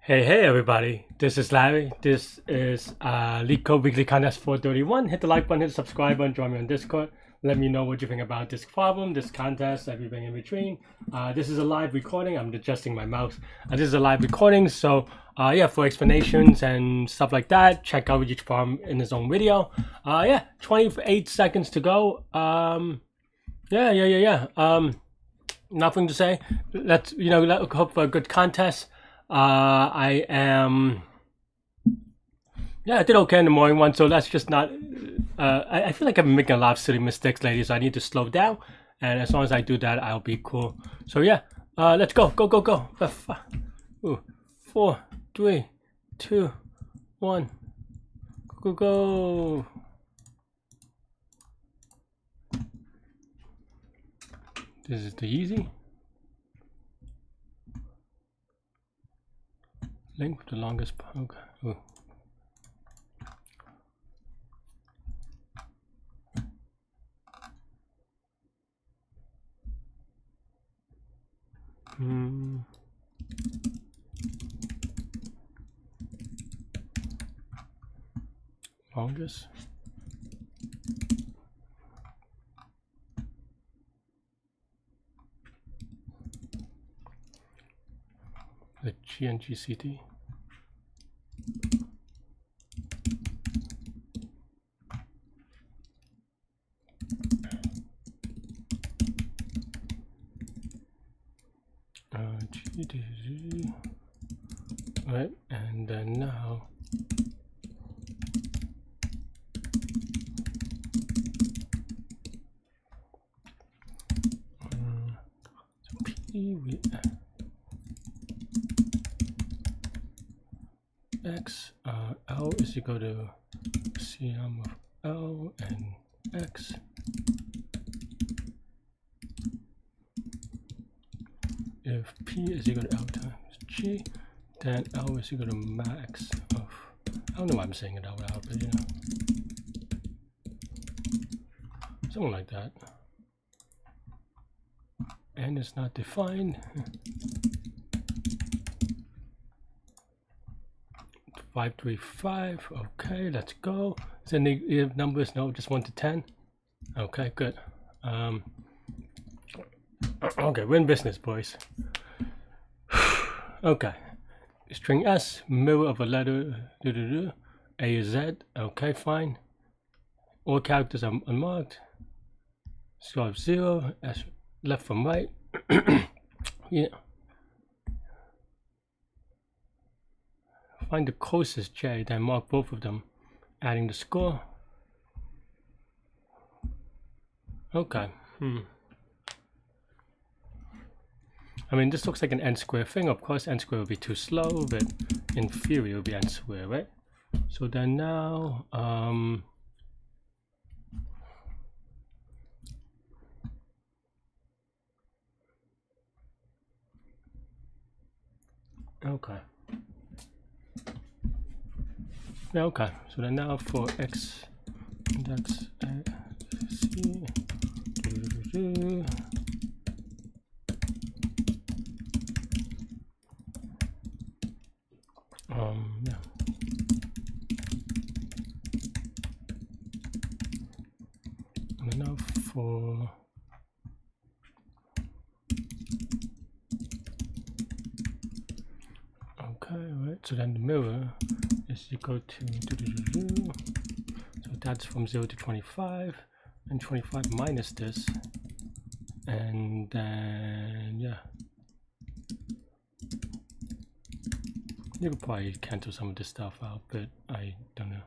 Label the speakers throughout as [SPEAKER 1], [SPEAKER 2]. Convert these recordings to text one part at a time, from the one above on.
[SPEAKER 1] Hey everybody, this is Larry. This is Leetcode Weekly Contest 431. Hit the like button, hit the subscribe button, join me on Discord. Let me know what you think about this problem, this contest, everything in between. This is a live recording. I'm adjusting my mouse. This is a live recording, so yeah, for explanations and stuff like that, check out each problem in his own video. Yeah, 28 seconds to go. Nothing to say. Let's hope for a good contest. I did okay in the morning one, so let's just not. I feel like I'm making a lot of silly mistakes lately, so I need to slow down. And as long as I do that, I'll be cool. So yeah, let's go. 4, 3, 2, 1, go. This is the easy. Link with the longest. Okay. Ooh. Longest. The GNGCD. GDG. Right, and then now P X L is equal to CM of L and X. If P is equal to L times G, then L is equal to max of, I don't know why I'm saying it out loud, but you know, something like that. N is not defined. 535, okay, let's go. Is there negative numbers? No, just 1 to 10. Okay, good. Okay, we're in business, boys. Okay, string S, mirror of a letter, A is Z, okay, fine. All characters are unmarked. Score of 0, S left from right. Yeah. Find the closest J, then mark both of them, adding the score. Okay. I mean, this looks like an n square thing. Of course, n square will be too slow, but in theory, it will be n square, right? So then now, okay. Yeah, okay. So then now for x index C. Yeah. And now for okay, right. So then the mirror is equal to so that's from 0 to 25, and 25 minus this, and then yeah. You could probably cancel some of this stuff out, but I don't know.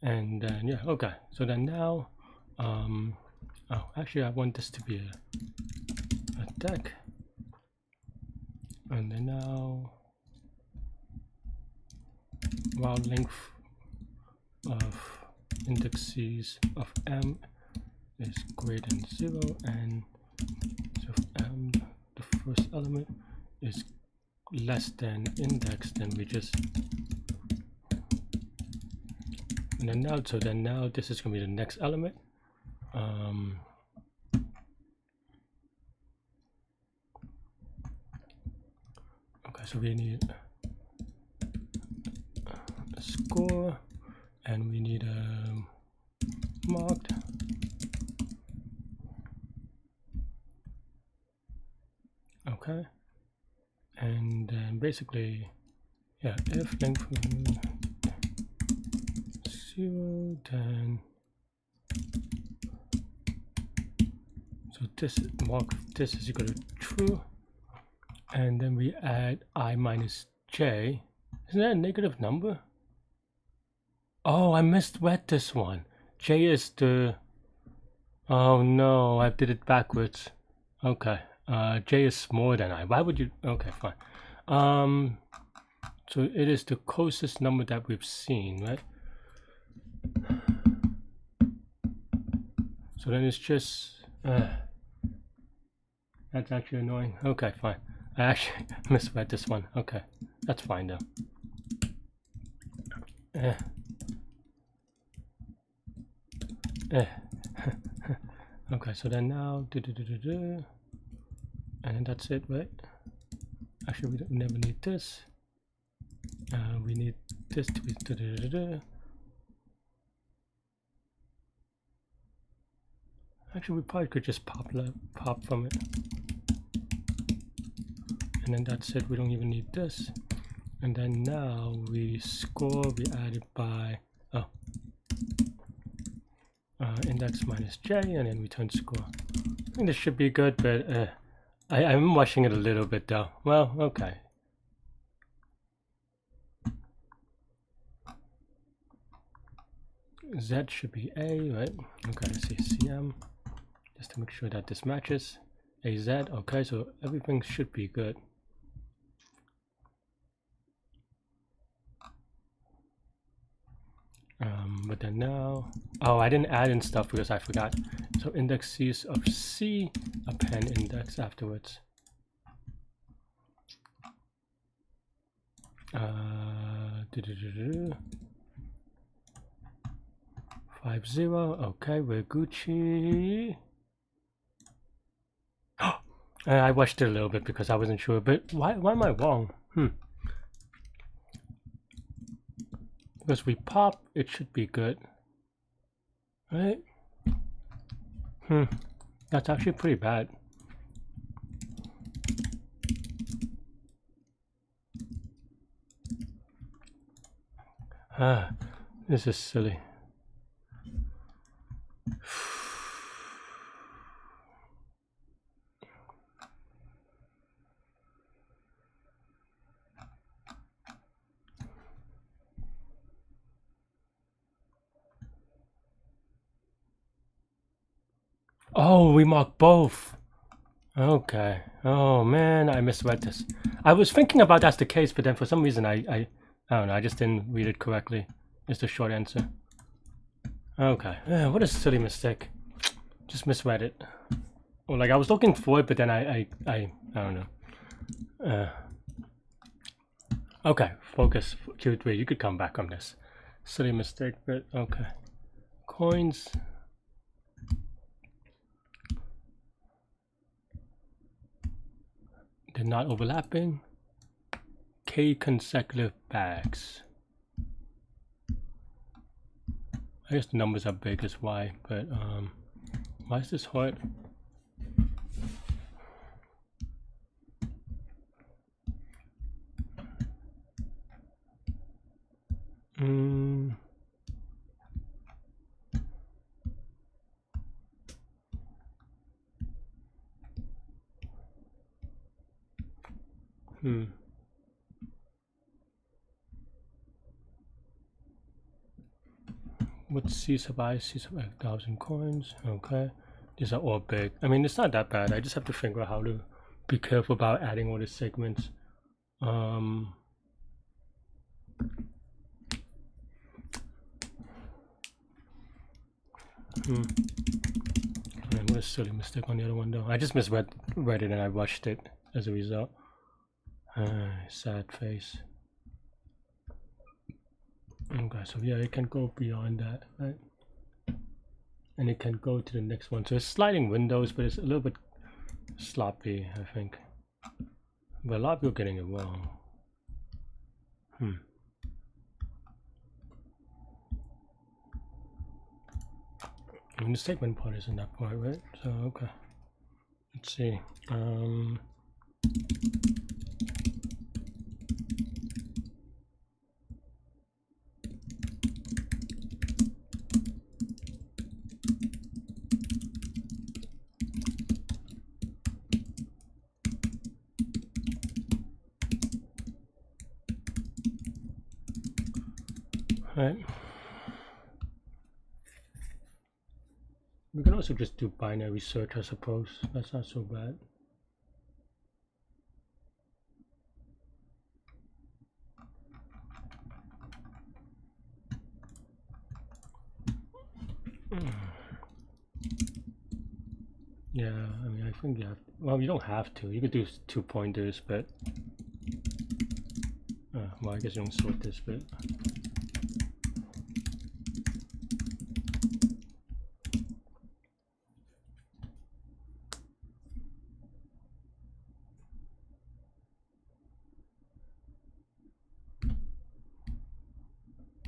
[SPEAKER 1] And then yeah, okay. So then now, oh, actually I want this to be a deck. And then now, while length of indices of M is greater than 0, and so if M, the first element, is less than index, then we just, and then now, so then now this is going to be the next element. Okay, so we need a score, and we need a marked. Okay, and then basically, yeah, if length 0, then so this mark this is equal to true, and then we add I minus j. Isn't that a negative number? Oh, I misread this one. J is the, oh no, I did it backwards. Okay, j is smaller than I. Why would you? Okay, fine. So it is the closest number that we've seen, right? So then it's just that's actually annoying. Okay, fine. I actually misread this one. Okay, that's fine though. Okay, so then now and then that's it, right? Actually, we don't never need this. We need this to be Actually, we probably could just pop from it, and then that's it. We don't even need this. And then now we score. We add it by index minus j, and then return score. I think this should be good, but I'm rushing it a little bit though. Well, okay. Z should be A, right? Okay, let's see, CM, just to make sure that this matches. AZ, okay, so everything should be good. But then now, oh, I didn't add in stuff because I forgot. So index C's of C, append index afterwards. 50, okay, we're Gucci. I watched it a little bit because I wasn't sure, but why am I wrong? Because we pop, it should be good, right? That's actually pretty bad. This is silly. Oh, we mark both. Okay. Oh man, I misread this. I was thinking about that's the case, but then for some reason I don't know, I just didn't read it correctly. It's the short answer. Okay. What a silly mistake. Just misread it. Or like I was looking for it, but then I don't know. Okay, focus. Q3, you could come back on this. Silly mistake, but okay. Coins. They're not overlapping. K consecutive bags. I guess the numbers are big is why, but why is this hard? What's C sub I? C sub I, 1,000 coins. Okay, these are all big. I mean, it's not that bad. I just have to figure out how to be careful about adding all the segments. What a silly mistake on the other one though. I just misread it and I rushed it as a result. Sad face. Okay, so yeah, it can go beyond that, right? And it can go to the next one. So it's sliding windows, but it's a little bit sloppy, I think. But a lot of people getting it wrong. I mean, the statement part isn't that part, right? So, okay. Let's see. Right. We can also just do binary search, I suppose. That's not so bad. Yeah, I mean, I think you have. Well, you don't have to. You could do 2 pointers, but well, I guess you don't sort this bit.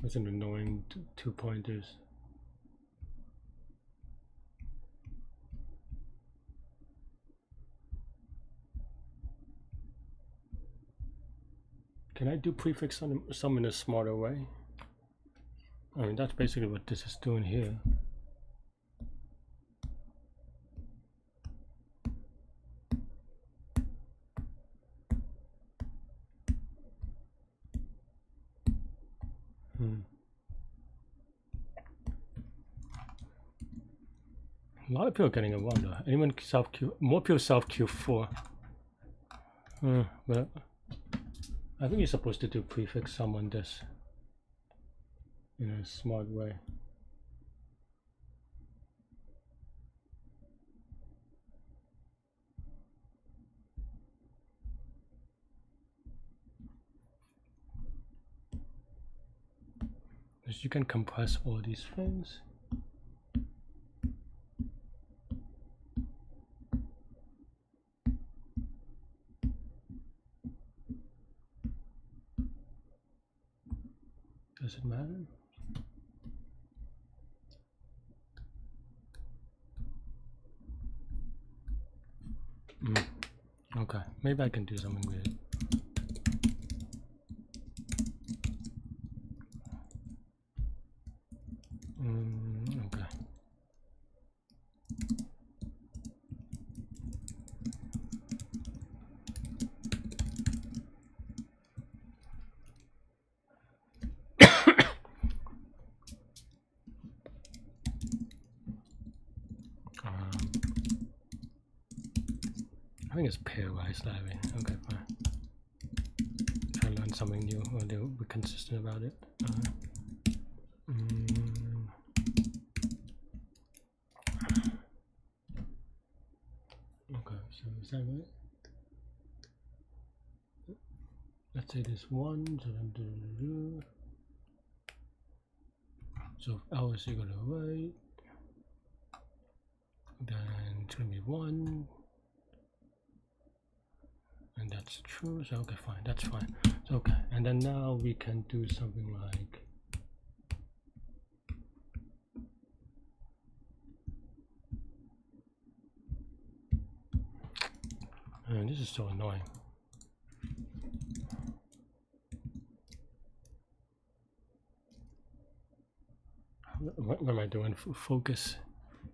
[SPEAKER 1] That's an annoying 2 pointers. Can I do prefix on some in a smarter way? I mean, that's basically what this is doing here. A lot of people getting it wrong though. Anyone self Q? More people self Q4. But I think you're supposed to do prefix sum on this in a smart way. Because you can compress all these things. Does it matter? Okay, maybe I can do something weird. Okay. I think it's pairwise Larry. Okay, fine. Try to learn something new, or they'll be consistent about it. Okay, so is that right? Let's say this 1, so if L is equal to right, then it's going to be 1. And that's true, so okay, fine, that's fine. So, okay, and then now we can do something like this is so annoying. What am I doing? Focus.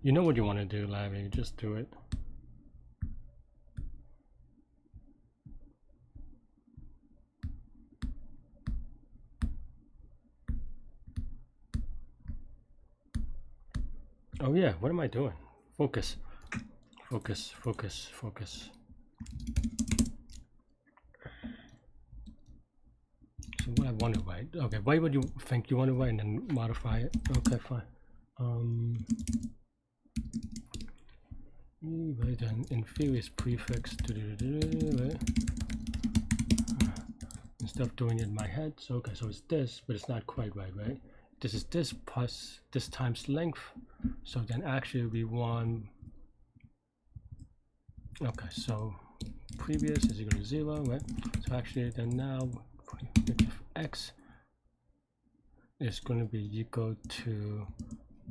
[SPEAKER 1] You know what you want to do, Larry, just do it. Oh yeah, what am I doing? Focus. Focus, focus, focus. So what I want to write. Okay, why would you think you want to write and then modify it? Okay, fine. Right, then inferior prefix right? Instead of doing it in my head. So okay, so it's this, but it's not quite right, right? This is this plus this times length. So then actually we want. Okay, so previous is equal to 0, right? So actually then now prefix of x is going to be equal to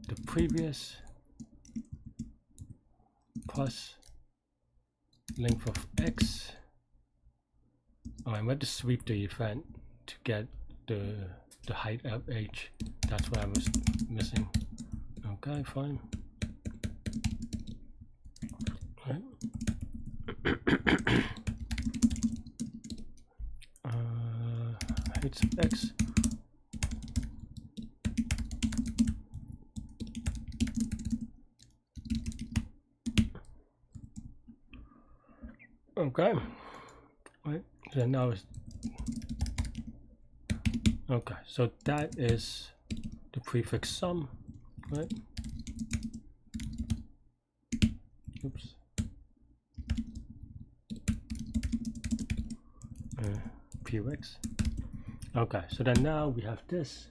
[SPEAKER 1] the previous plus length of x. Oh, I'm going to sweep the event to get the height of h. That's what I was missing. Okay, fine. Right. Height of x. Okay. Right. So now it's okay. So that is the prefix sum, right? Oops. Prereqs. Okay. So then now we have this.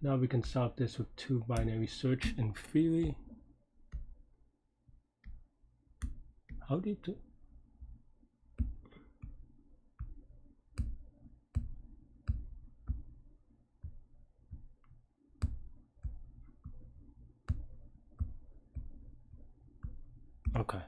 [SPEAKER 1] Now we can solve this with two binary search in theory. How do you do? Okay.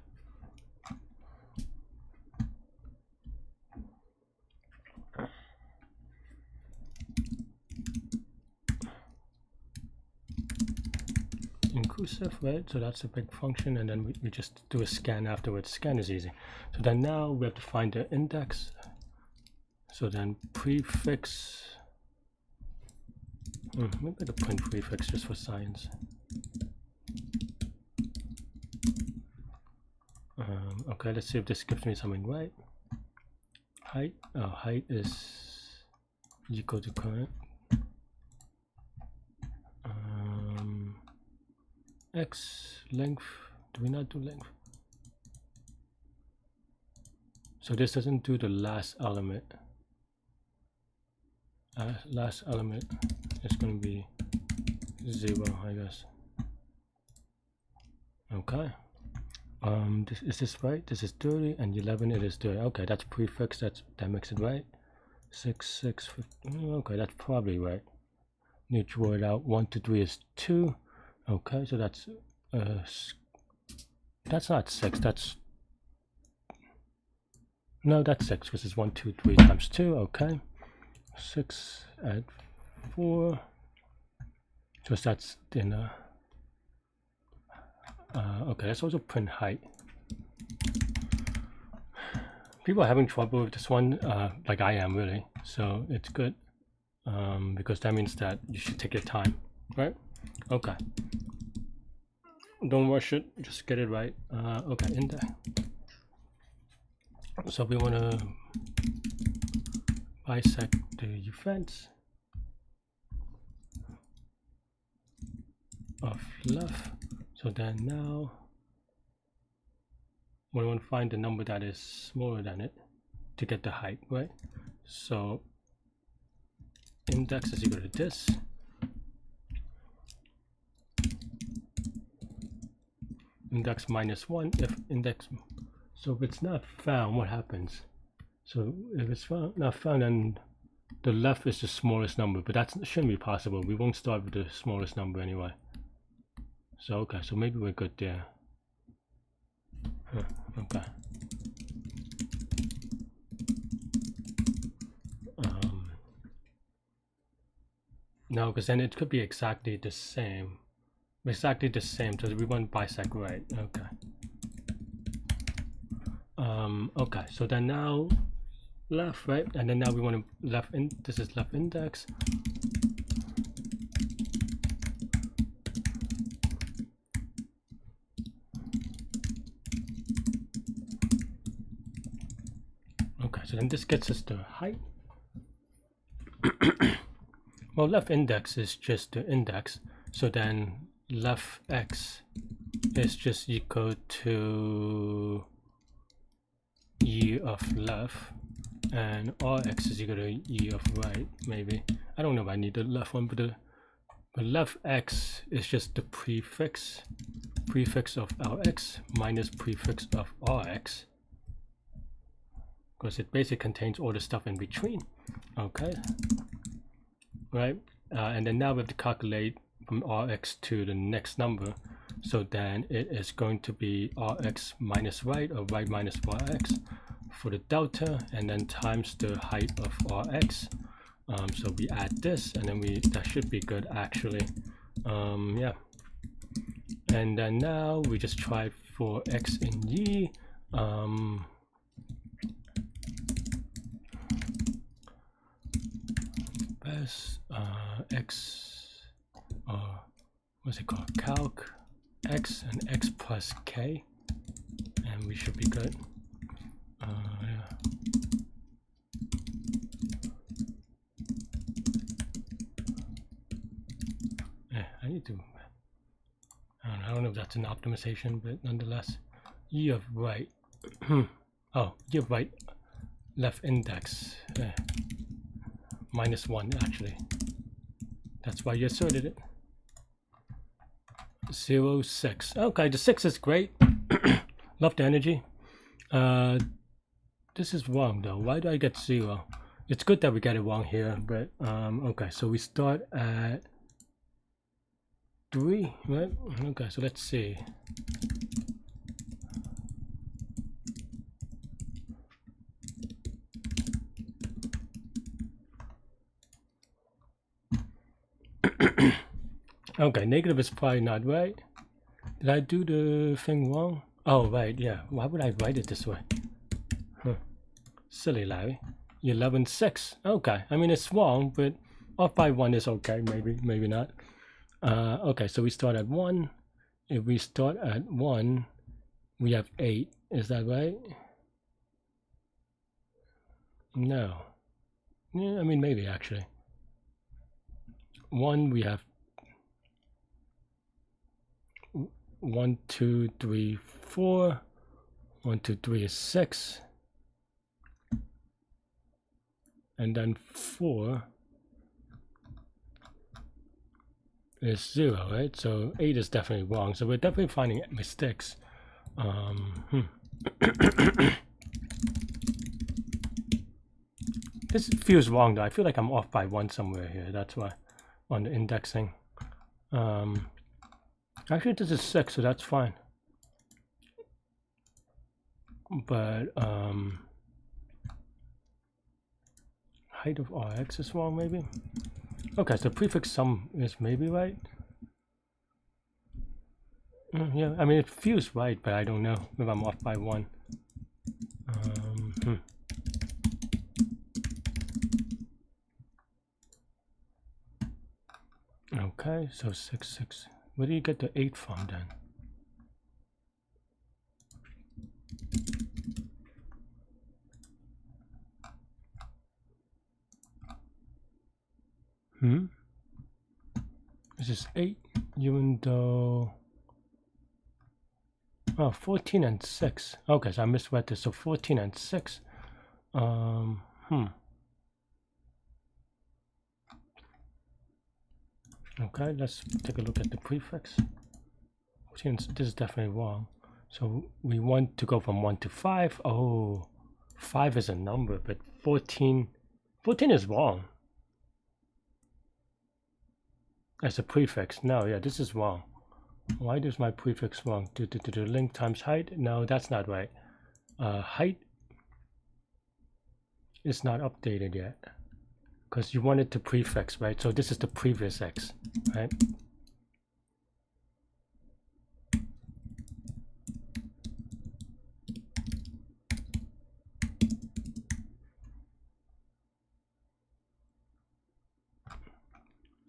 [SPEAKER 1] Inclusive, right? So that's a big function, and then we just do a scan afterwards. Scan is easy. So then now we have to find the index. So then prefix. Maybe the print prefix just for science. Okay, let's see if this gives me something right. Height. Height is equal to current. X length. Do we not do length? So this doesn't do the last element. Last element is going to be 0, I guess. Okay. Is this right? This is 30 and 11. It is 30. Okay, that's prefix. That makes it right. 6, 6, 15. Okay, that's probably right. Need to draw it out. 1 to 3 is 2. Okay, so that's not 6. That's no, that's 6 because it's 1, 2, 3 times 2. Okay, 6 at 4. So that's in okay, let's also print height. People are having trouble with this one, like I am really. So it's good because that means that you should take your time, right? Okay. Don't rush it. Just get it right. Okay, in there. So we want to bisect the events of left. So then now we want to find the number that is smaller than it to get the height, right? So index is equal to this. Index minus 1 if index. So if it's not found, what happens? So if it's not found, then the left is the smallest number, but that shouldn't be possible. We won't start with the smallest number anyway. So okay, so maybe we're good there. Okay. No, because then it could be exactly the same. Exactly the same, so we want bisect right. Okay. Okay, so then now left, right? And then now we want to left in, this is left index. Okay, so then this gets us the height. Well, left index is just the index, so then left x is just equal to e of left, and rx is equal to e of right. Maybe I don't know if I need the left one, but But left x is just the prefix of Lx minus prefix of Rx, because it basically contains all the stuff in between. Okay, right, and then now we have to calculate from Rx to the next number. So then it is going to be Rx minus right, or right minus Rx for the delta, and then times the height of Rx. So we add this, and then that should be good actually. Yeah. And then now we just try for x in y. Best x, what's it called? Calc x and x plus k, and we should be good. Yeah. Yeah, I need to. I don't know if that's an optimization, but nonetheless, y of right. Oh, y of right, left index, -1 actually. That's why you asserted it. 0, 6. Okay, the 6 is great. Love the energy. This is wrong though. Why do I get 0? It's good that we get it wrong here, but okay. So we start at 3, right? Okay, so let's see. Okay, negative is probably not right. Did I do the thing wrong? Oh, right, yeah. Why would I write it this way? Huh. Silly Larry. 11, 6. Okay, I mean it's wrong, but off by 1 is okay. Maybe not. Okay, so we start at 1. If we start at 1, we have 8. Is that right? No. Yeah, I mean maybe actually. 1, we have 1, 2, 3, 4. 1, 2, 3 is 6. And then 4 is 0, right? So 8 is definitely wrong. So we're definitely finding mistakes. This feels wrong though. I feel like I'm off by 1 somewhere here. That's why on the indexing. Actually, this is 6, so that's fine. But height of Rx is wrong, maybe. Okay, so prefix sum is maybe right. Yeah, I mean it feels right, but I don't know. Maybe I'm off by 1. Okay, so 6, 6. Where do you get the 8 from then? This is 8, even though... Oh, 14 and 6. Okay, so I misread this. So 14 and 6. Okay, let's take a look at the prefix. This is definitely wrong. So we want to go from 1 to 5. Oh, 5 is a number, but 14 is wrong. As a prefix. No, yeah, this is wrong. Why is my prefix wrong? Do length times height? No, that's not right. Height is not updated yet. Because you wanted to prefix, right? So this is the previous x, right?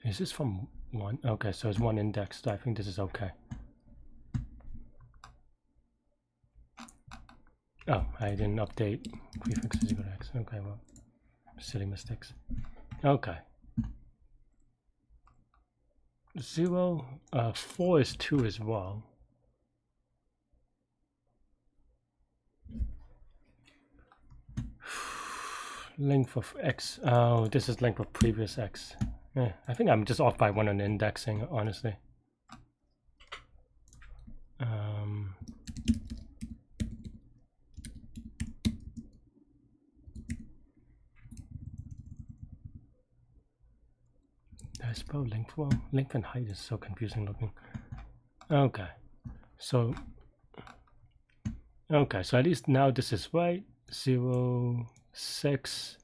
[SPEAKER 1] Is this from 1? Okay, so it's 1 indexed. I think this is okay. Oh, I didn't update prefix is equal to x. Okay, well, silly mistakes. Okay. 0, 4 is 2 as well. Length of x. Oh, this is length of previous x. Yeah, I think I'm just off by one on the indexing, honestly. I spell length wrong. Length and height is so confusing looking. Okay, so at least now this is right. 0, 6,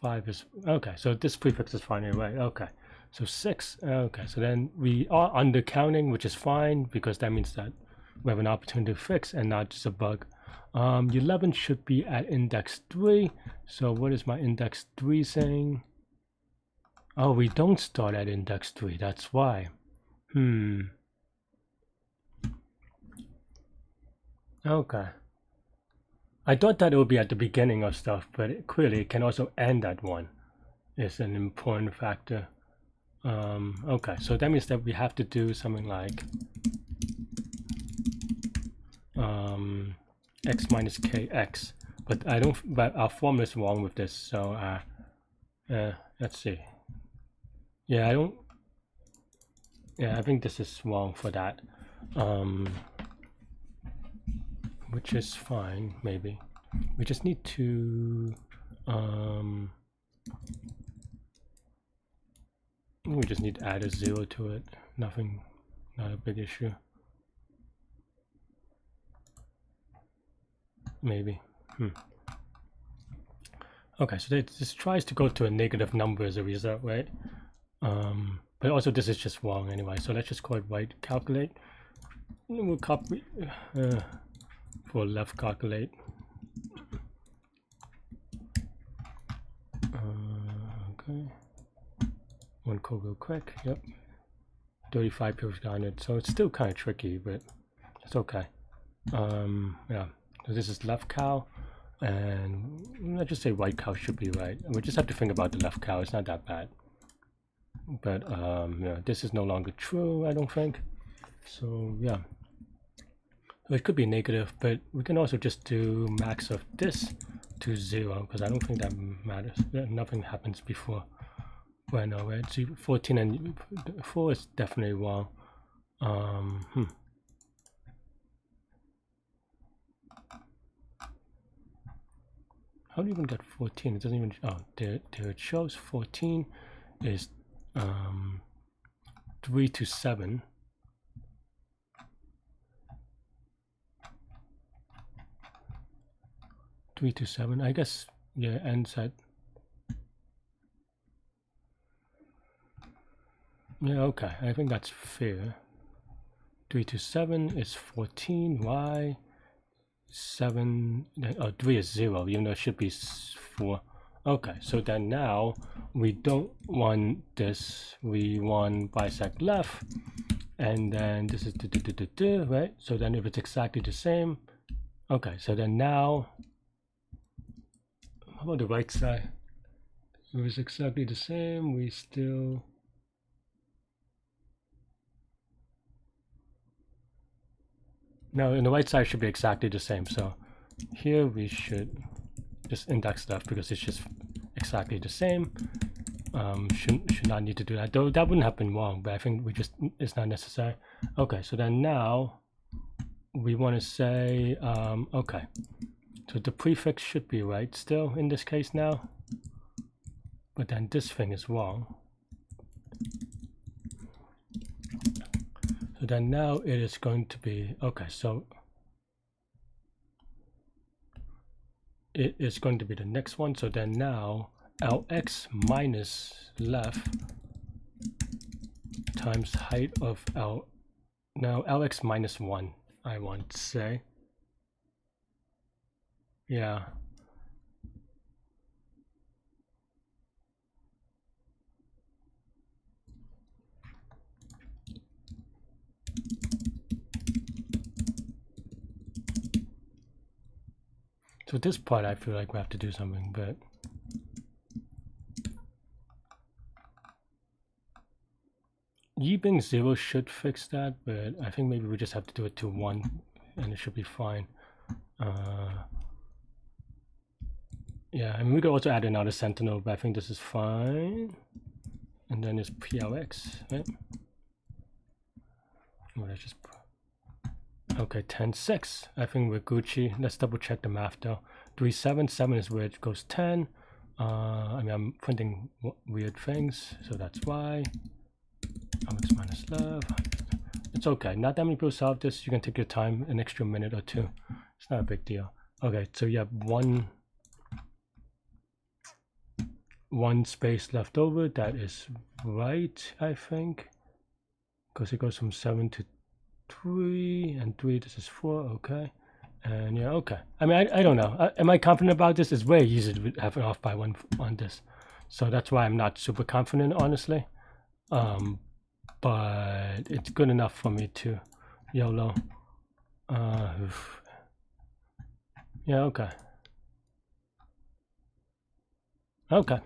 [SPEAKER 1] 5 is okay. So this prefix is finally right. Okay, so 6. Okay, so then we are undercounting, which is fine because that means that we have an opportunity to fix and not just a bug. 11 should be at index 3. So what is my index 3 saying? Oh, we don't start at index 3. That's why. Okay. I thought that it would be at the beginning of stuff, but clearly it can also end at 1. Is an important factor. Okay, so that means that we have to do something like x minus kx, but I don't. But our formula is wrong with this. So let's see. Yeah, I don't. Yeah, I think this is wrong for that. Which is fine, maybe. We just need to we just need to add a 0 to it. Nothing, not a big issue. Maybe. Okay, so this tries to go to a negative number as a result, right? But also this is just wrong anyway, so let's just call it right calculate. We'll copy for left calculate. Okay. One code real quick. Yep. 35 pixels down it, so it's still kind of tricky, but it's okay. Yeah. So this is left cal, and let's just say right cal should be right. We just have to think about the left cal. It's not that bad. But yeah, this is no longer true, I don't think. So yeah. So it could be negative, but we can also just do max of this to 0 because I don't think that matters. Nothing happens before. Well, no, right? So 14 and 4 is definitely wrong. How do you even get 14? It doesn't even. Oh, there it shows 14 is 3 to 7. 3 to 7. I guess yeah, ends at. Yeah, okay. I think that's fair. 3 to 7 is 14. Why? 7. Oh, 3 is 0. Even though it should be 4. Okay, so then now we don't want this. We want bisect left, and then this is right. So then if it's exactly the same, okay. So then now, how about the right side? If it's exactly the same, we still. No, and the right side should be exactly the same. So here we should just index stuff because it's just exactly the same. Should not need to do that, though that wouldn't have been wrong, but I think we just, it's not necessary. Okay, so then now we want to say okay, so the prefix should be right still in this case now, but then this thing is wrong. So then now it is going to be okay, so it is going to be the next one. So then now Lx minus left times height of L. Now Lx minus 1, I want to say. Yeah. So this part I feel like we have to do something, but y being 0 should fix that, but I think maybe we just have to do it to 1 and it should be fine. Yeah, I mean we could also add another sentinel, but I think this is fine. And and then it's PLX, right? Oh, that's just okay. 10-6. I think we're Gucci. Let's double check the math though. 3-7. 7 is where it goes 10. I mean, I'm printing weird things, so that's why. Alex minus love. It's okay. Not that many people solve this. You can take your time, an extra minute or two. It's not a big deal. Okay, so you have one space left over. That is right, I think, because it goes from 7 to 3, and 3. This is 4. Okay, and yeah, okay. I mean, I don't know. Am I confident about this? It's very easy to have it off by 1 on this, so that's why I'm not super confident, honestly. But it's good enough for me to YOLO. Yeah, okay. Okay.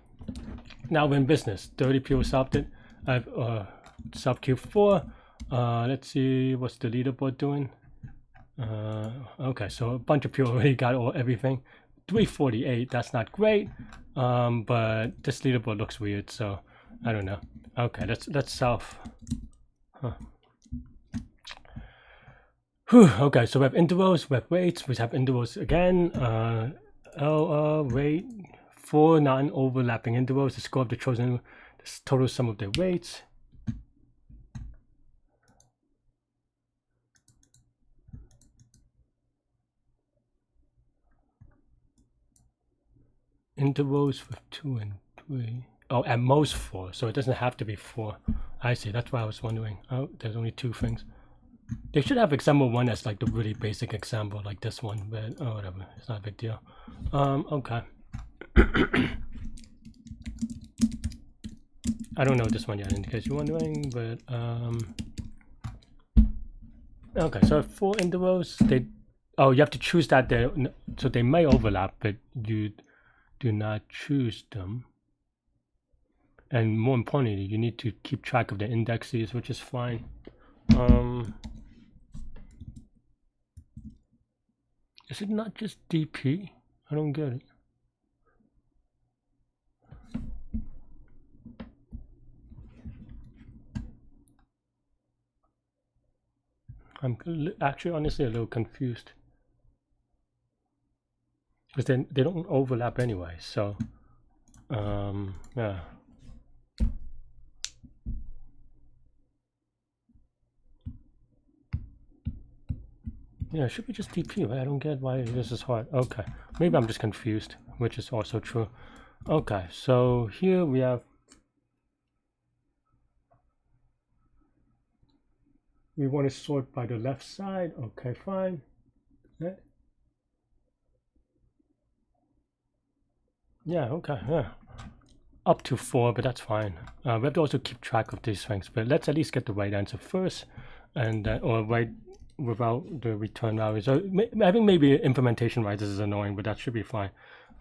[SPEAKER 1] Now we're in business. 30 people solved it. I've solved Q4. Let's see, what's the leaderboard doing? Okay, so a bunch of people already got everything. 348, that's not great. But this leaderboard looks weird, so I don't know. Okay, let's solve. Huh. Whew, okay, so we have intervals, we have weights, we have intervals again. Weight, 4 non-overlapping intervals. The score of the chosen, the total sum of their weights. Intervals with 2 and 3. Oh, at most 4, so it doesn't have to be 4. I see, that's why I was wondering. Oh, there's only 2 things. They should have example 1 as like the really basic example, like this one, but oh, whatever, it's not a big deal. Okay. I don't know this one yet, in case you're wondering, but okay, so 4 intervals, you have to choose that there, so they may overlap, but you do not choose them. And more importantly, you need to keep track of the indexes, which is fine. Is it not just DP? I don't get it. I'm actually honestly a little confused, because then they don't overlap anyway, so yeah. Yeah, it should be just DP, right? I don't get why this is hard. Okay, maybe I'm just confused, which is also true. Okay, so here we have, we want to sort by the left side. Okay, fine. Okay. Yeah, okay, yeah. Up to 4, but that's fine. We have to also keep track of these things, but let's at least get the right answer first, and or right without the return value. So I think maybe implementation wise this is annoying, but that should be fine,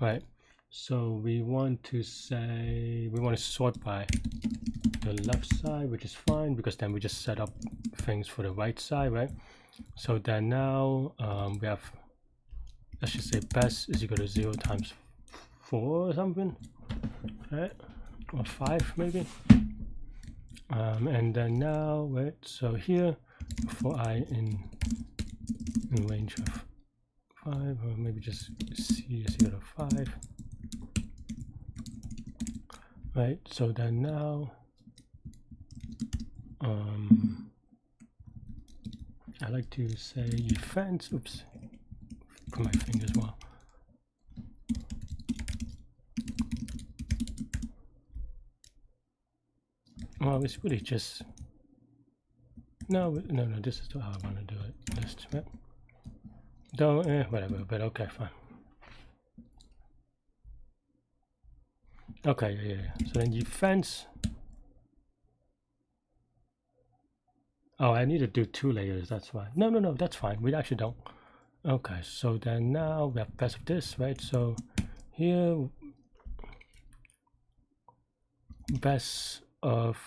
[SPEAKER 1] right? So we want to say we want to sort by the left side, which is fine, because then we just set up things for the right side, right? So then now we have, let's just say best is equal to 0 times 4 or something, right? Or 5 maybe. And then now, right, so here for I in range of 5, or maybe just C is equal to 5, right? So then now I like to say defense, oops, put my finger as well. Well, it's really just no, this is how I want to do it. List, right? Don't, whatever, but okay, fine. Okay, yeah. So then defense. Oh, I need to do 2 layers, that's why. No, that's fine. We actually don't. Okay, so then now we have best of this, right? So here, best of.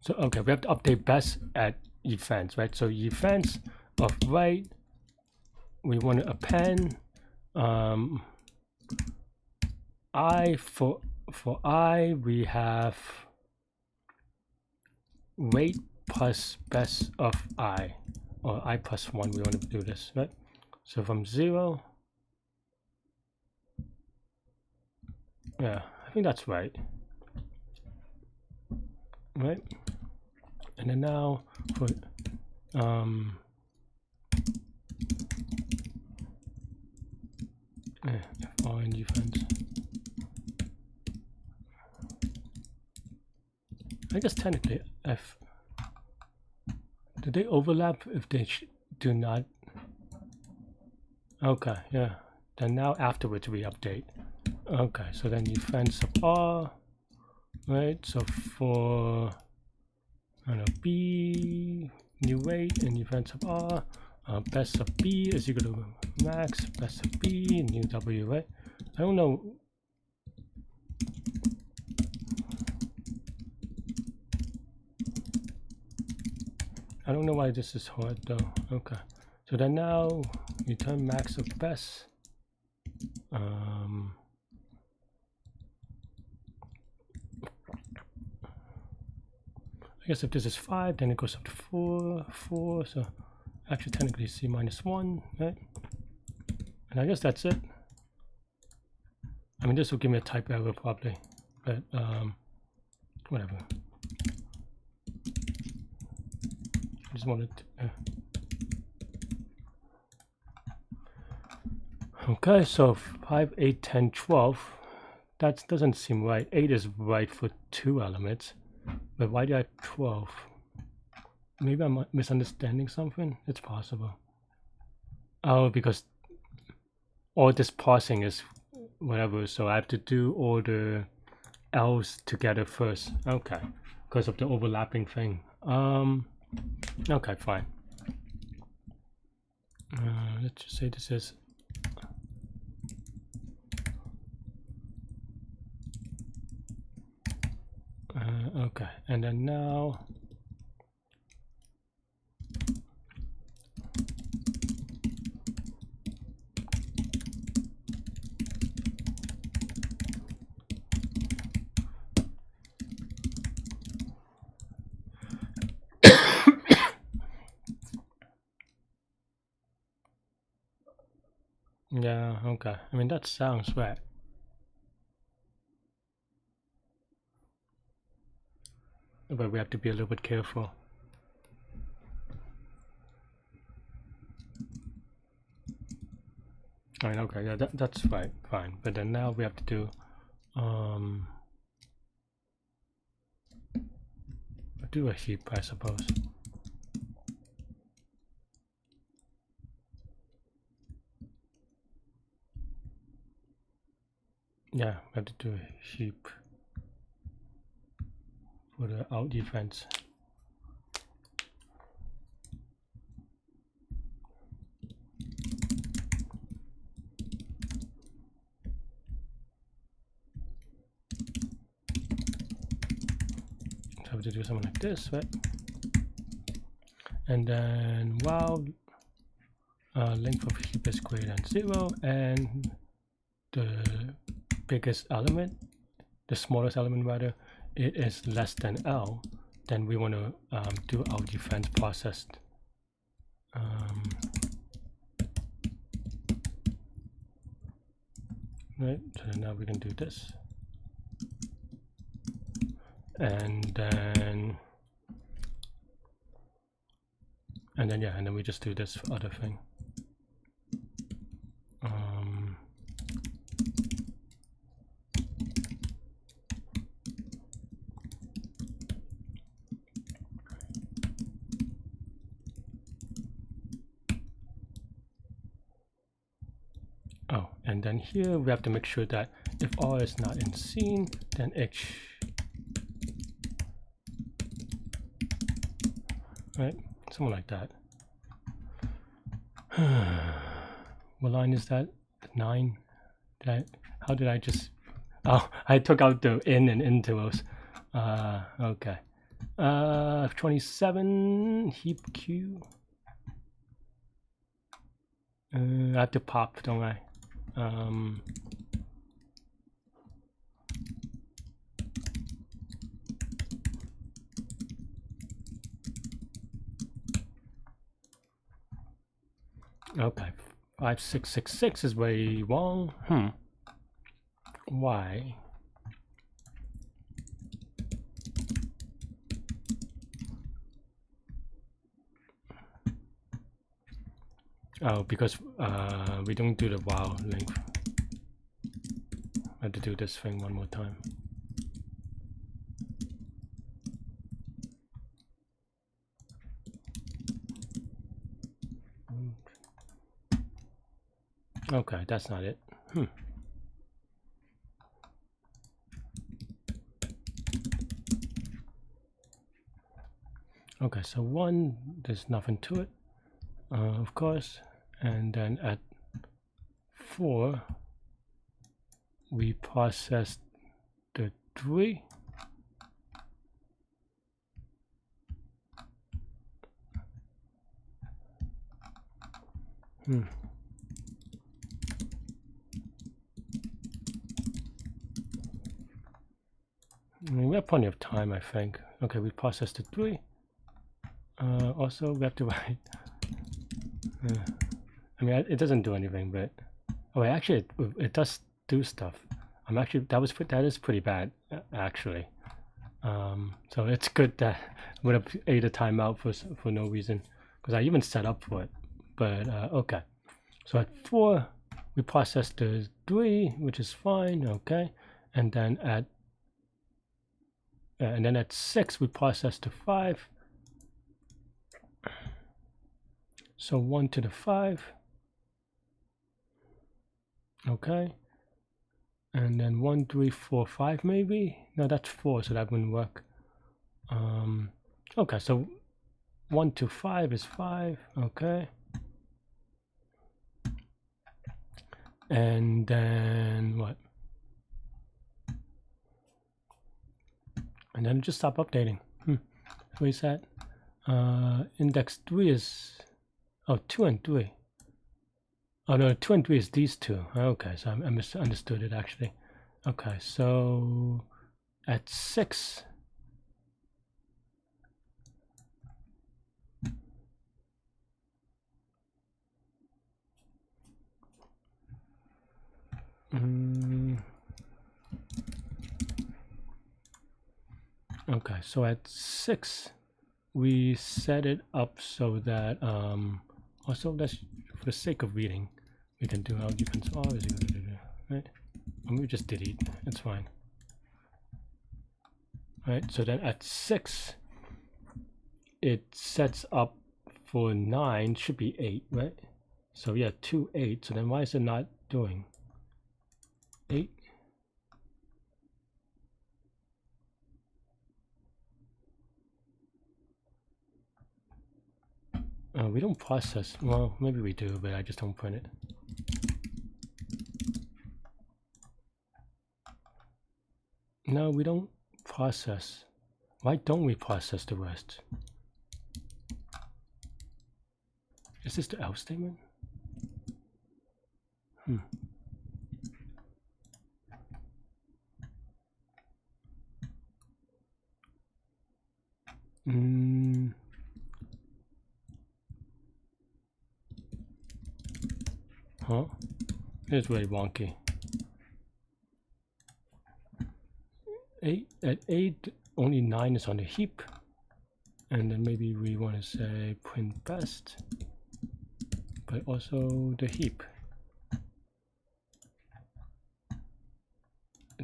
[SPEAKER 1] So okay, we have to update best at events, right? So events of right, we want to append I for I we have weight plus best of I, or I plus 1. We want to do this, right? So from 0, yeah, I think that's right. Right, and then now for if all in defense, I guess technically if do they overlap if they do not? Okay, yeah, then now afterwards we update. Okay, so then defense of R, right? So for I don't know, B new weight and defense of R, best of B is equal to max best of B new W, right? I don't know. I don't know why this is hard though. Okay, so then now return max of best. I guess if this is 5, then it goes up to 4. So actually technically C minus 1, right? And I guess that's it. I mean, this will give me a type error probably, but whatever. I just wanted to, okay, so 5, 8, 10, 12. That doesn't seem right. 8 is right for 2 elements, but why do I have 12? Maybe I'm misunderstanding something. It's possible. Oh, because all this parsing is whatever, so I have to do all the L's together first. Okay, because of the overlapping thing. Okay, fine. Let's just say this is okay, and then now yeah, okay. I mean, that sounds right. But we have to be a little bit careful. I mean, okay, yeah, that's right, fine. But then now we have to do a heap, I suppose. Yeah, we have to do a heap for the out defense. So we have to do something like this, right? And then while length of heap is greater than 0 and the biggest element, the smallest element rather, it is less than L, then we want to do our defense process. Right, so now we can do this. And then yeah, and then we just do this other thing. Oh, and then here we have to make sure that if R is not in scene, then H. Right, something like that. What line is that? 9? How did I just? Oh, I took out the in and intervals. Okay. 27 heap Q. I have to pop, don't I? Okay, 5666 is way wrong. Why? Oh, because we don't do the while length. I have to do this thing one more time. Okay, that's not it. Okay, so 1, there's nothing to it, of course. And then at 4, we process the 3. We have plenty of time, I think. Okay, we processed the 3. Also, we have to write. I mean, it doesn't do anything, but oh, actually, it does do stuff. That is pretty bad, actually. So it's good that I would have ate a timeout for no reason, because I even set up for it. But okay, so at 4 we processed the 3, which is fine. Okay, and then at 6 we processed the 5. So 1 to the 5. Okay, and then 1, 3, 4, 5 maybe. No, that's 4, so that wouldn't work. Okay, so 1 to 5 is 5. Okay, and then what? And then just stop updating. Where's that? Index 3 is 2 and 3. Oh no, 2 and 3 is these two. Okay, so I misunderstood it actually. Okay, so at 6. Okay, so at 6 we set it up so that also that's for the sake of reading, we can do arguments R is equal to, right? And we just delete, it's fine. Right, so then at 6 it sets up for 9, should be 8, right? So yeah, 2, 8. So then why is it not doing 8? We don't process. Well, maybe we do, but I just don't print it. No, we don't process. Why don't we process the rest? Is this the else statement? Huh? It's very wonky. 8 at 8, only 9 is on the heap, and then maybe we want to say print best, but also the heap.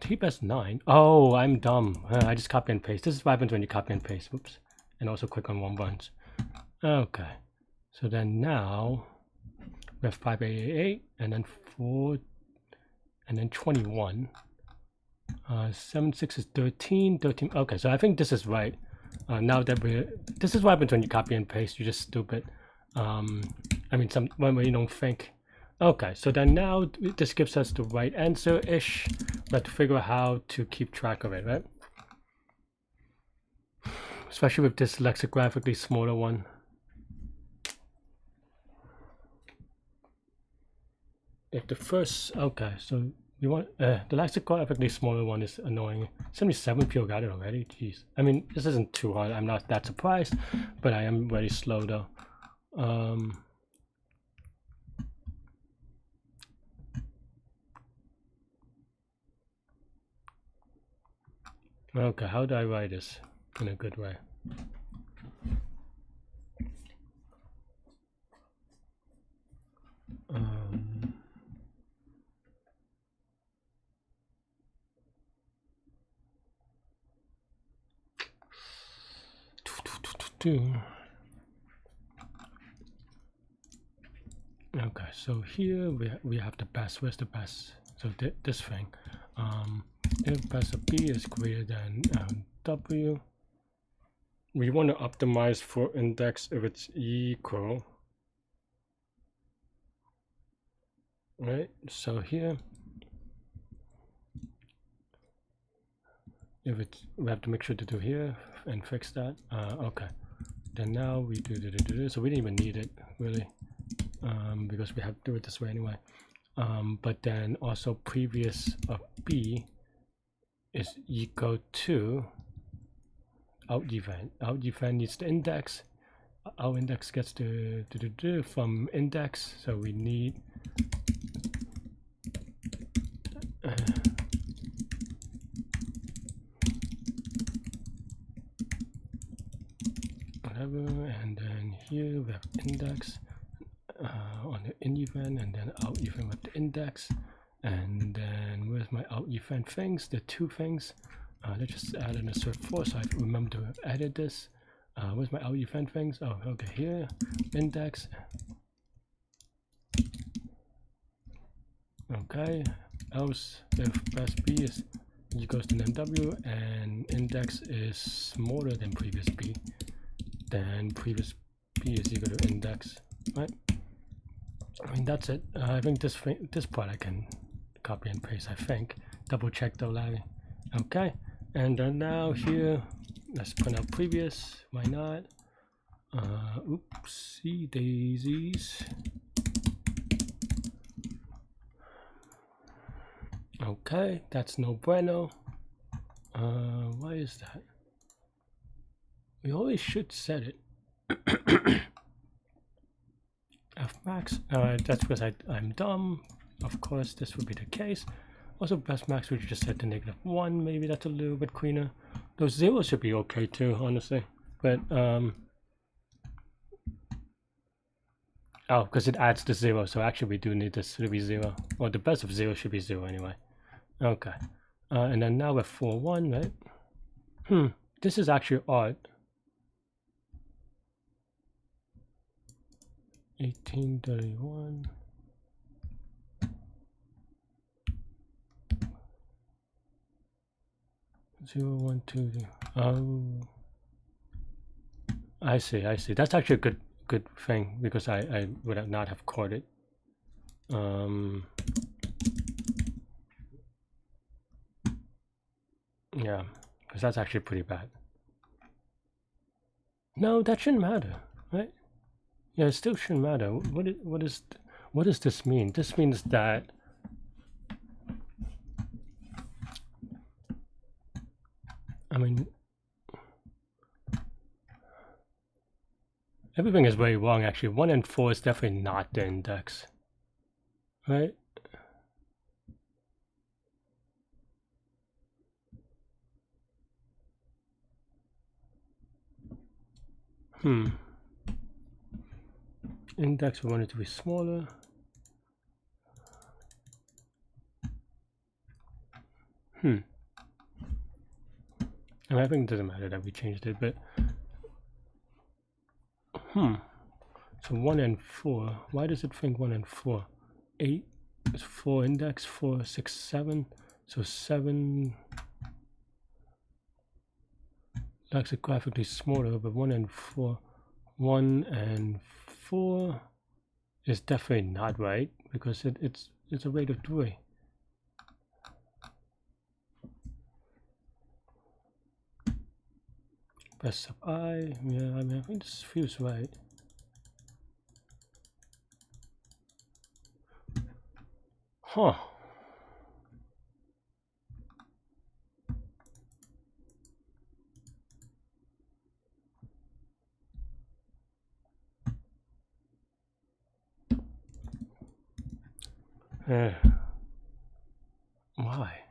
[SPEAKER 1] The heap has 9. Oh, I'm dumb. I just copy and paste. This is what happens when you copy and paste. Whoops. And also click on one bunch. Okay. So then now we have 5888, and then 4, and then 21. 7, 6 is 13. Okay, so I think this is right. Now that this is what happens when you copy and paste. You're just stupid. I mean, when you don't think. Okay, so then now this gives us the right answer-ish. We have to figure out how to keep track of it, right? Especially with this lexicographically smaller one. If the first, okay, so you want the lexicographically smaller one is annoying. 77 people got it already. Jeez. I mean, this isn't too hard. I'm not that surprised, but I am very slow though. Okay, how do I write this in a good way? Okay, so here we have the best. Where's the best? So this thing, if best of b is greater than w, we want to optimize for index if it's equal, right? So here, if it's, we have to make sure to do here and fix that. Okay, then now we do, so we didn't even need it really, because we have to do it this way anyway. But then also previous of b is equal to out event. Out event needs the index. Our index gets to from index, so we need whatever, and then here we have index on the in event, and then out event with the index, and then where's my out event things? The two things. Let's just add in a assert for, so I remember to edit this. Where's my out event things? Oh, okay, here, index. Okay, else if best b is equals to num and index is smaller than previous b, then previous b is equal to index, right? I mean, that's it. I think this part I can copy and paste, I think. Double check though, Larry. Okay, and then now here, let's print out previous. Why not? Oopsie daisies. Okay, that's no bueno. Why is that? We always should set it. Fmax. That's because I'm dumb. Of course, this would be the case. Also, best max we just set to -1. Maybe that's a little bit cleaner. Those zeros should be okay too, honestly. But oh, because it adds the 0, so actually we do need this to be 0. Well, the best of 0 should be 0 anyway. Okay. And then now we're 4-1, right? This is actually odd. 1831. Zero, 1, 2, 0. Oh, I see. That's actually a good thing because I would not have caught it. Yeah, because that's actually pretty bad. No, that shouldn't matter, right? Yeah, it still shouldn't matter. What does this mean? This means that I mean everything is very wrong actually. 1 and 4 is definitely not the index, right? Index we want it to be smaller. I mean, I think it doesn't matter that we changed it, but so 1 and 4. Why does it think 1 and 4? 8 is 4 index, 4, 6, 7. So 7 lexicographically smaller, but 1 and 4. 1 and 4 is definitely not right because it's a rate of 3. Best of I, yeah, I mean, I think this feels right. Huh. Why?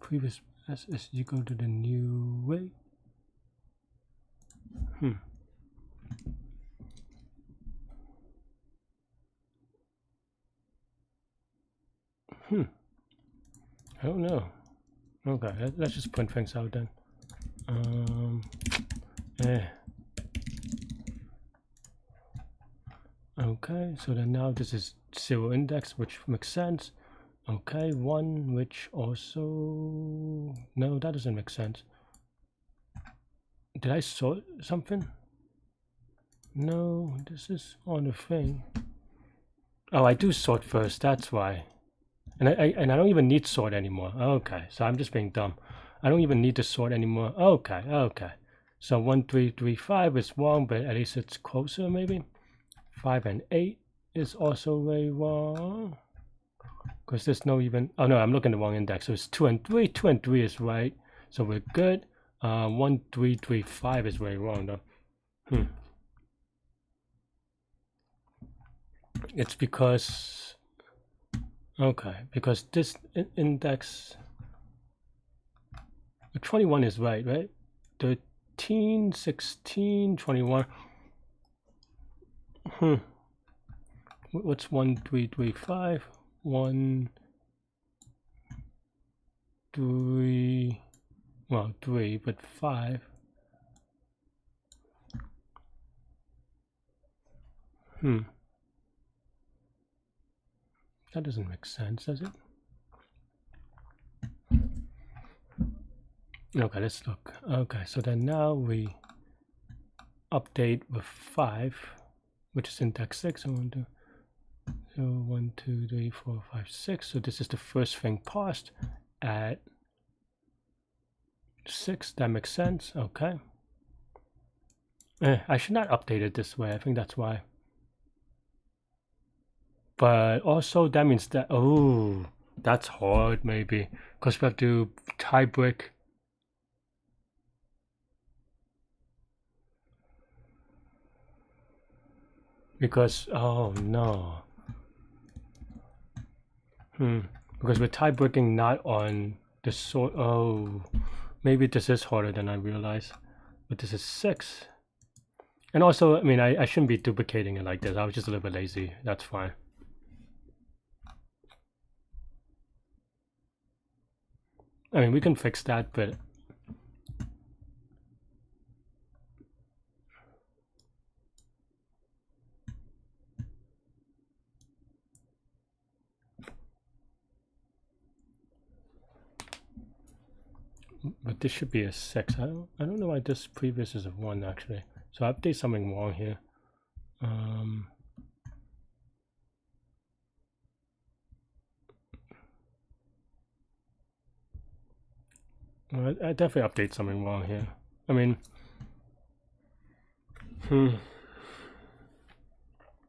[SPEAKER 1] previous as you go to the new way. I don't know. Okay, let's just print things out then. Okay, so then now this is 0 index, which makes sense. Okay, 1, which also... No, that doesn't make sense. Did I sort something? No, this is on the thing. Oh, I do sort first, that's why. And I don't even need sort anymore. Okay, so I'm just being dumb. I don't even need to sort anymore. Okay, okay. So 1, 3, 3, 5 is wrong, but at least it's closer maybe. 5 and 8 is also very wrong. Because there's no even... Oh no, I'm looking at the wrong index. So it's 2 and 3. 2 and 3 is right. So we're good. 1, 3, 3, 5 is very wrong though. It's because... Okay, because this index... 21 is right, right? 13, 16, 21. What's 1, 3, 3, 5? 1, 3, well, 3, but 5. That doesn't make sense, does it? Okay, let's look. Okay, so then now we update with 5, which is index 6. So 1, 2, 3, 4, 5, 6. So this is the first thing parsed at 6. That makes sense. Okay. I should not update it this way. I think that's why. But also that means that, oh, that's hard maybe, because we have to tie break. Because, oh no. Because we're tie breaking not on the sort. Oh, maybe this is harder than I realized. But this is 6. And also, I mean, I shouldn't be duplicating it like this. I was just a little bit lazy. That's fine. I mean, we can fix that, but this should be a 6. I don't know why this previous is a 1 actually. So I update something wrong here. I definitely update something wrong here. I mean,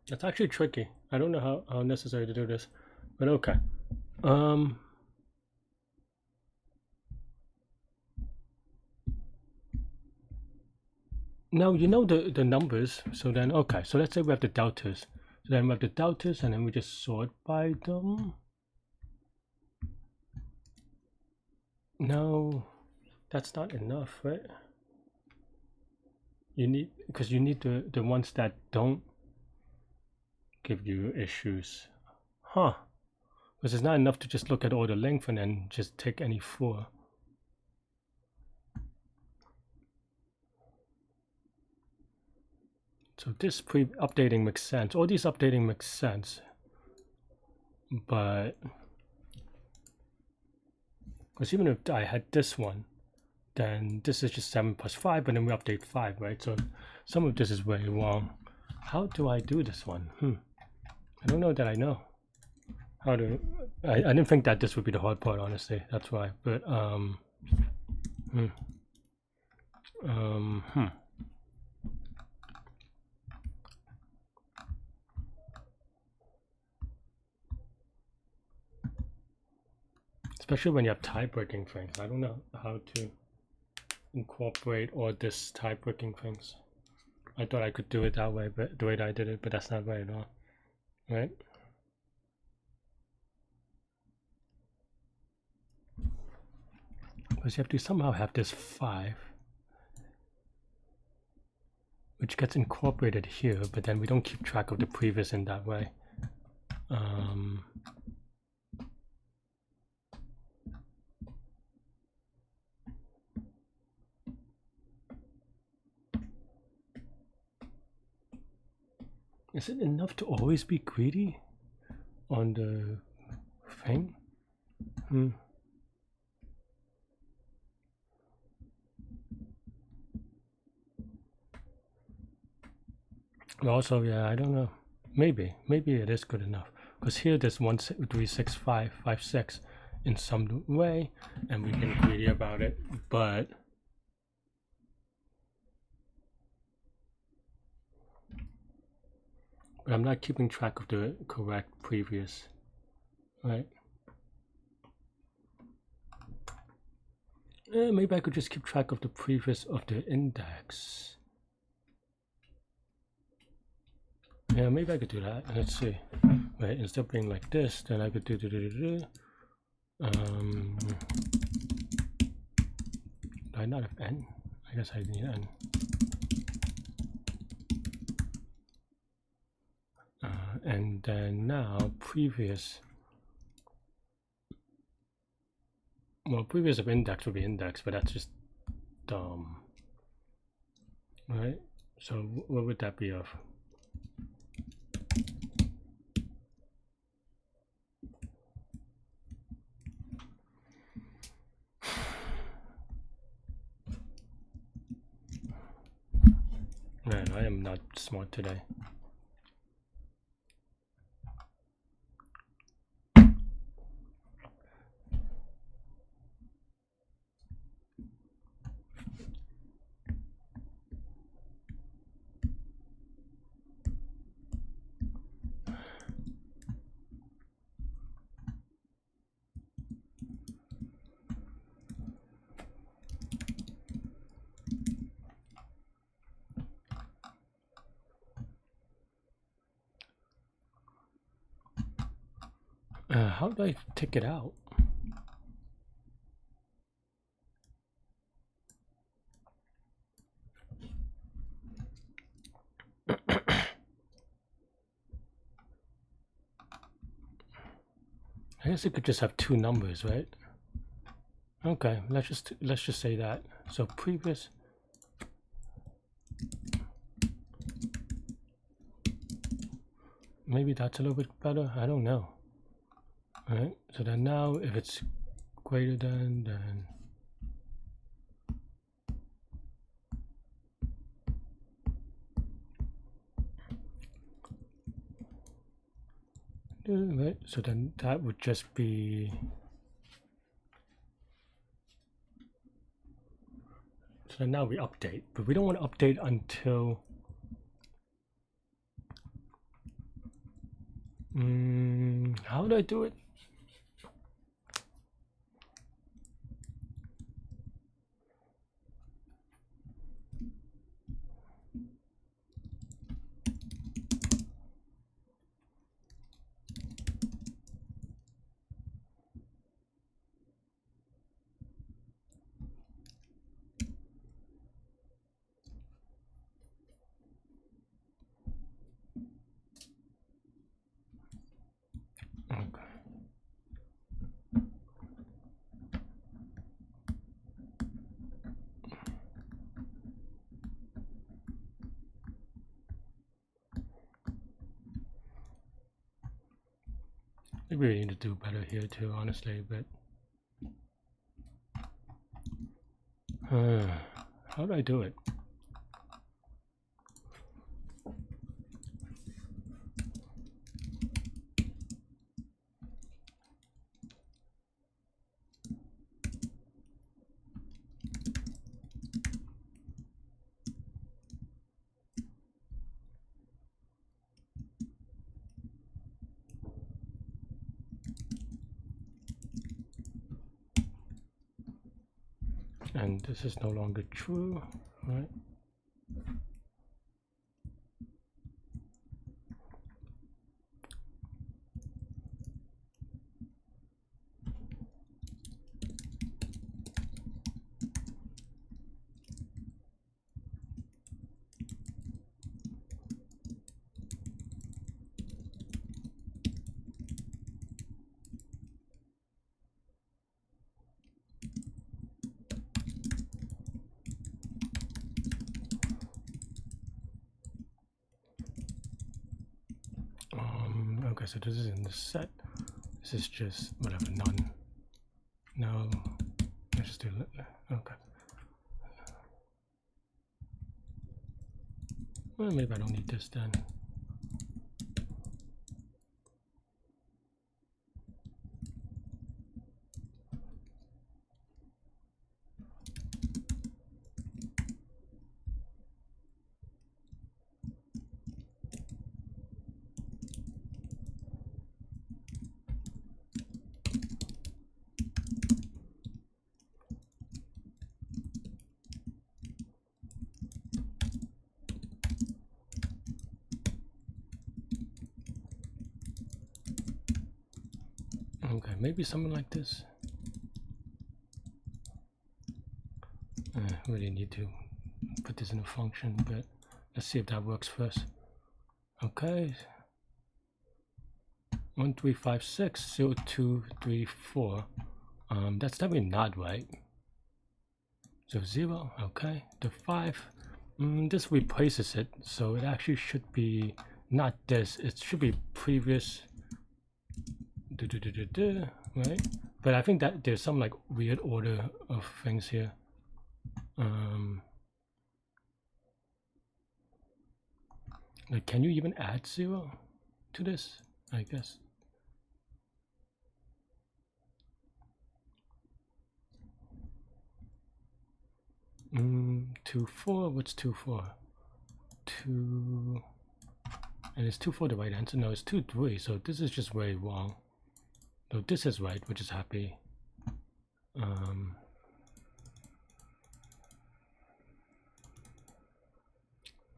[SPEAKER 1] that's actually tricky. I don't know how necessary to do this, but okay. Now you know the numbers, so then okay, so let's say we have the deltas. So then we have the deltas and then we just sort by them. No, that's not enough, right? You need, because you need the ones that don't give you issues. Huh. Because it's not enough to just look at all the length and then just take any 4. So this updating makes sense. All these updating makes sense. But because even if I had this one, then this is just 7 plus 5, but then we update 5, right? So some of this is very wrong. How do I do this one? I don't know that I know how to. I didn't think that this would be the hard part, honestly. That's why. But especially when you have tie-breaking things. I don't know how to incorporate all this tie-breaking things. I thought I could do it that way, but the way that I did it, but that's not right at all, right? Because you have to somehow have this 5, which gets incorporated here, but then we don't keep track of the previous in that way. Is it enough to always be greedy on the thing? Also, yeah, I don't know. Maybe it is good enough. Because here there's 1, 3, 6, 5, 5, 6 in some way, and we've been greedy about it, but I'm not keeping track of the correct previous, right? Maybe I could just keep track of the previous of the index. Yeah, maybe I could do that. Let's see. Right, instead of being like this, then I could do do I not have n? I guess I need n. And then now previous. Well, previous of index would be index, but that's just dumb, right? So what would that be of? Man, I am not smart today. How do I take it out? I guess it could just have 2 numbers, right? Okay, let's just say that. So previous. Maybe that's a little bit better. I don't know. All right. So then now, if it's greater than, then right. So then that would just be. So now we update, but we don't want to update until. How do I do it? Okay. Maybe we need to do better here too, honestly, but how do I do it? And this is no longer true, right? Okay, so this is in the set. This is just whatever, none. No, let's just do okay. Well, maybe I don't need this then. Okay, maybe something like this. I really need to put this in a function, but let's see if that works first. Okay. 1356 0234. That's definitely not right. So 0. Okay. The 5. This replaces it, so it actually should be not this. It should be previous. Right? But I think that there's some like weird order of things here. Like, can you even add 0 to this? I guess. Two, 4. What's 2, 4? 2. And is 2, 4 the right answer? No, it's 2, 3. So this is just very wrong. So this is right, which is happy. 1,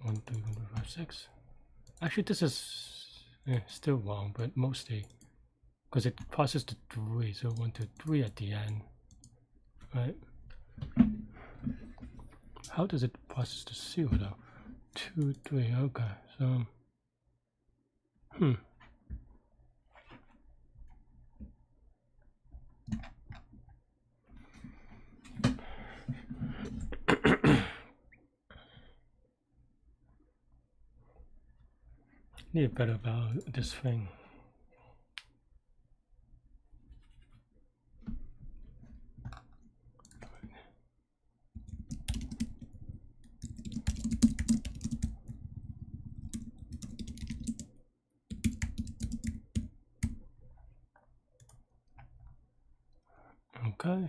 [SPEAKER 1] 2, 3, 5, 6. Actually, this is still wrong, but mostly because it passes to 3. So 1, 2, 3 at the end, right? How does it process to 0 though? 2, 3. Okay, so need better about this thing. Okay,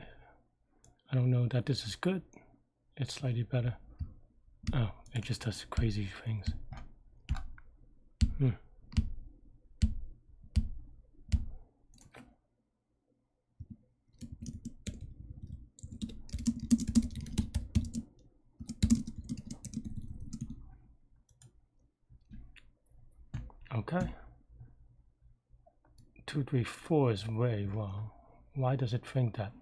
[SPEAKER 1] I don't know that this is good. It's slightly better. Oh, it just does crazy things. Okay. 2, 3, 4 is way wrong. Why does it think that?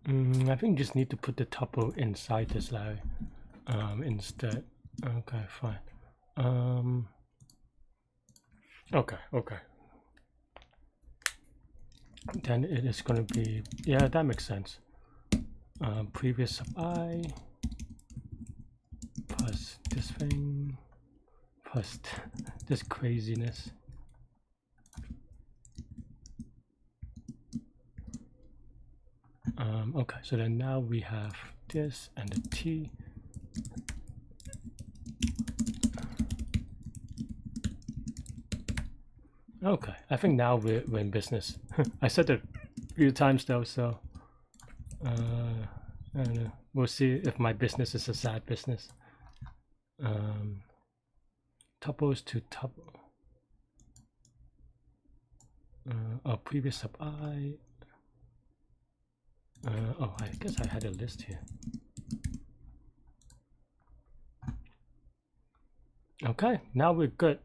[SPEAKER 1] I think you just need to put the tuple inside this Larry instead. Okay, fine. Okay. Then it is going to be, yeah, that makes sense. Previous sub I plus this thing plus this craziness. Okay, so then now we have this and the T. Okay, I think now we're in business. I said it a few times though, so I don't know. We'll see if my business is a sad business. Tuples to tuple. Previous sub I. Oh, I guess I had a list here. Okay, now we're good.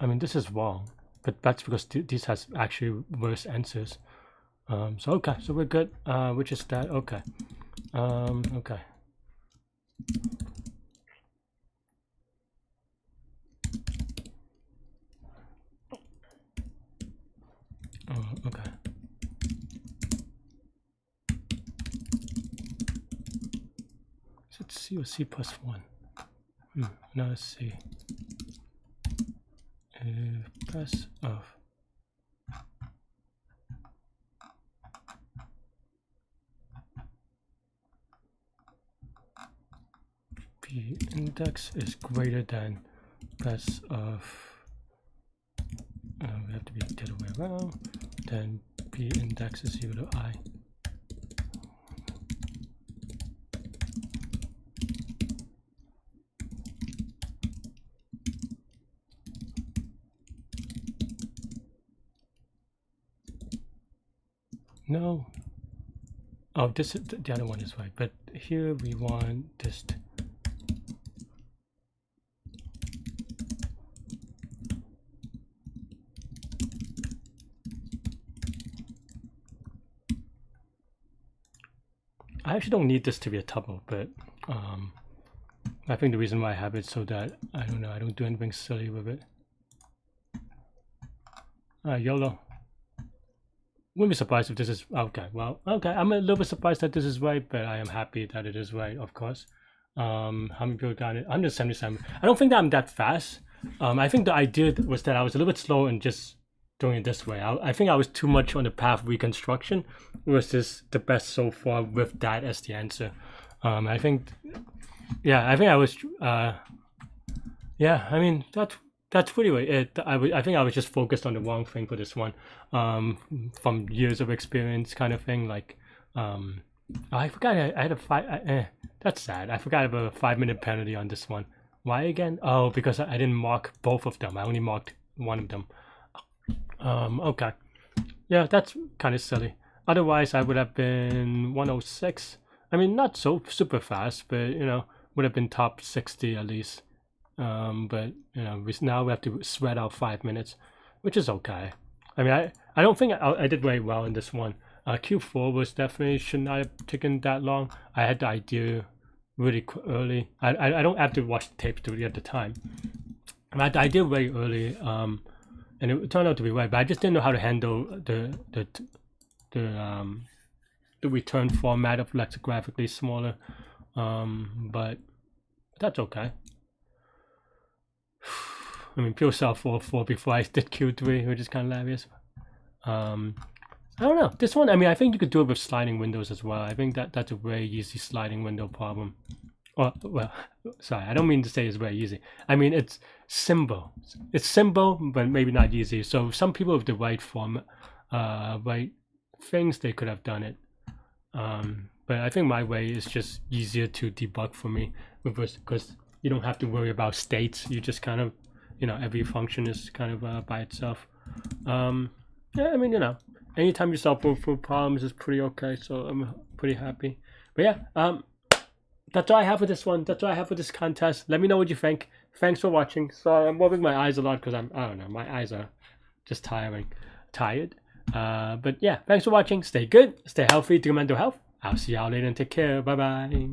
[SPEAKER 1] I mean, this is wrong, but that's because this has actually worse answers. So okay, so we're good. Which is that? Okay. Okay. C or C+1? No, let's see. Press of p index is greater than press of we have to be the other way around, then p index is equal to I. No. Oh, this is the other one is right, but here we want this. I actually don't need this to be a tuple, but I think the reason why I have it so that I don't do anything silly with it. YOLO. Wouldn't be surprised if this is okay. Well, okay, I'm a little bit surprised that this is right, but I am happy that it is right, of course. How many people got it? 177. I don't think that I'm that fast. I think the idea was that I was a little bit slow in just doing it this way. I think I was too much on the path of reconstruction. Was this the best so far with that as the answer? I think, yeah, I think I was, yeah, I mean, that's pretty right. I think I was just focused on the wrong thing for this one, from years of experience kind of thing. Like, I forgot I had a that's sad. I forgot about a 5-minute penalty on this one. Why again? Oh, because I didn't mark both of them. I only marked one of them. Okay. Yeah, that's kind of silly. Otherwise, I would have been 106. I mean, not so super fast, but would have been top 60 at least. But now we have to sweat out 5 minutes, which is okay. I mean, I don't think I did very well in this one. Q4 was definitely should not have taken that long. I had the idea really early. I don't have to watch the tape to at the time. I had the idea very early, and it turned out to be right. But I just didn't know how to handle the return format of lexicographically smaller. But that's okay. I mean, people saw 4.4 before I did Q3, which is kind of hilarious. I don't know. This one, I mean, I think you could do it with sliding windows as well. I think that's a very easy sliding window problem. Well, sorry, I don't mean to say it's very easy. I mean, it's simple. It's simple, but maybe not easy. So some people with the right form, right things, they could have done it. But I think my way is just easier to debug for me, because you don't have to worry about states. You just kind of, every function is kind of by itself. Yeah, I mean, anytime you solve both problems is pretty okay. So I'm pretty happy. But yeah, that's all I have for this one. That's all I have for this contest. Let me know what you think. Thanks for watching. Sorry, I'm moving my eyes a lot because I don't know, my eyes are just tired. But yeah, thanks for watching. Stay good, stay healthy, do your mental health. I'll see y'all later and take care. Bye bye.